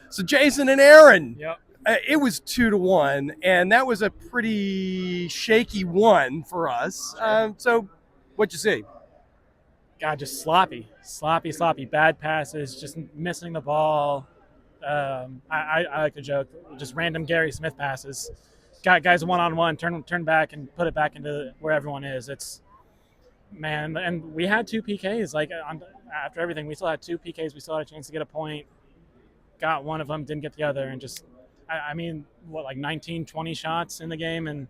So Jason and Aaron, Yep. it was 2-1, and that was a pretty shaky one for us. So what'd you see? God, just sloppy. Bad passes, just missing the ball. I like to joke, just random Gary Smith passes. Got guys one-on-one, turn back and put it back into where everyone is. It's man, and we had two PKs. After everything, we still had two PKs. We still had a chance to get a point. Got one of them, didn't get the other, and just I mean, like 19, 20 shots in the game, and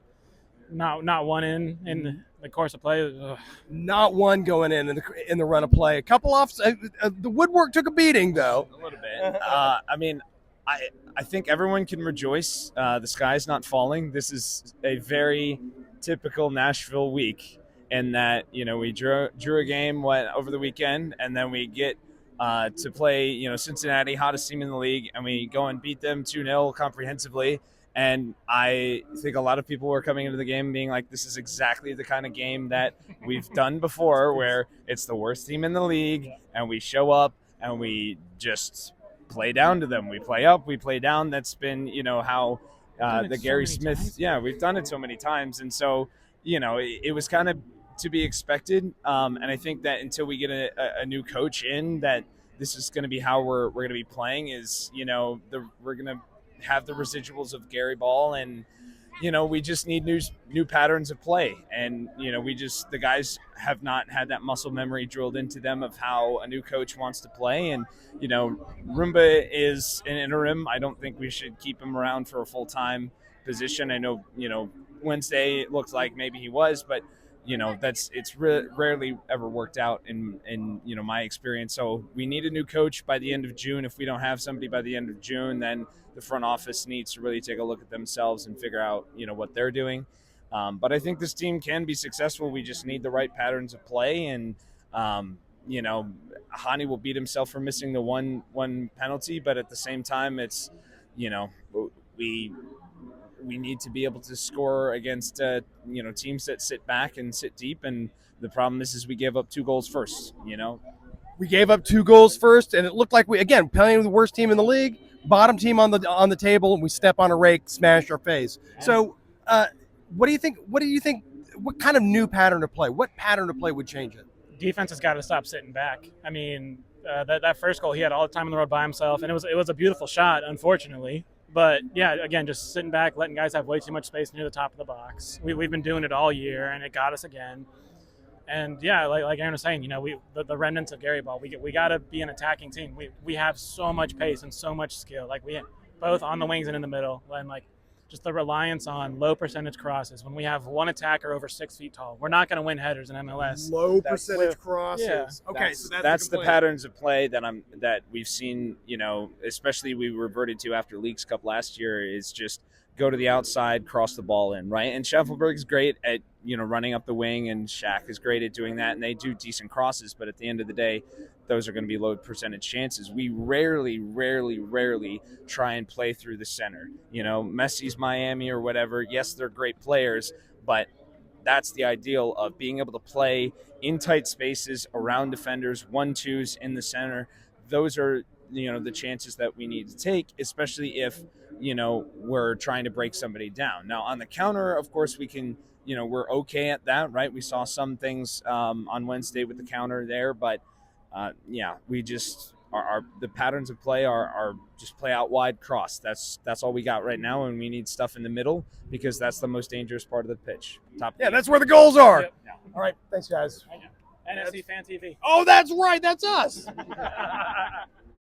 not one in the course of play. Ugh. Not one going in the run of play. A couple off. The woodwork took a beating, though. A little bit. I mean, I think everyone can rejoice. The sky's not falling. This is a very typical Nashville week in that, we drew a game over the weekend, and then we get to play, Cincinnati, hottest team in the league, and we go and beat them 2-0 comprehensively. And I think a lot of people were coming into the game being like, this is exactly the kind of game that we've done before, where it's the worst team in the league, and we show up and we just play down to them. We play up, we play down. That's been, how the Gary Smith, we've done it so many times. And so, it was kind of to be expected. And I think that until we get a new coach in, that this is going to be how we're going to be playing is, we're going to have the residuals of Gary Ball, and we just need new patterns of play, and the guys have not had that muscle memory drilled into them of how a new coach wants to play. And Roomba is an interim. I don't think we should keep him around for a full-time position. I know Wednesday it looked like maybe he was, but it's rarely ever worked out in my experience. So we need a new coach by the end of June. If we don't have somebody by the end of June, then the front office needs to really take a look at themselves and figure out what they're doing. But I think this team can be successful. We just need the right patterns of play, and Hani will beat himself for missing the one penalty, but at the same time, it's we need to be able to score against teams that sit back and sit deep, and the problem is we gave up 2 goals first. We gave up 2 goals first, and it looked like we, again, playing the worst team in the league, bottom team on the table, and we step on a rake, smash our face. So what do you think what kind of new pattern of play, what pattern of play would change it? Defense has got to stop sitting back. I mean, that first goal, he had all the time on the road by himself, and it was a beautiful shot, unfortunately. But yeah, again, just sitting back, letting guys have way too much space near the top of the box. We've been doing it all year, and it got us again. And yeah, like Aaron was saying, the remnants of Gary Ball, we got to be an attacking team. We have so much pace and so much skill. Like we both on the wings and in the middle, and just the reliance on low percentage crosses. When we have one attacker over 6 feet tall, we're not going to win headers in MLS. Low percentage crosses. Yeah. Okay, that's the patterns of play that we've seen. Especially we reverted to after Leagues Cup last year. Is just go to the outside, cross the ball in, right? And Schaffelberg's great at running up the wing, and Shaq is great at doing that, and they do decent crosses. But at the end of the day, those are going to be low percentage chances. We rarely try and play through the center. Messi's Miami or whatever. Yes, they're great players, but that's the ideal of being able to play in tight spaces around defenders, 1-2s in the center. Those are the chances that we need to take, especially if we're trying to break somebody down. Now on the counter, of course, we can. We're okay at that, right? We saw some things on Wednesday with the counter there, but we just the patterns of play are just play out wide, cross. That's all we got right now, and we need stuff in the middle because that's the most dangerous part of the pitch. That's where the goals are. Yep. All right, thanks guys. NSC Fan TV. Oh, that's right, that's us.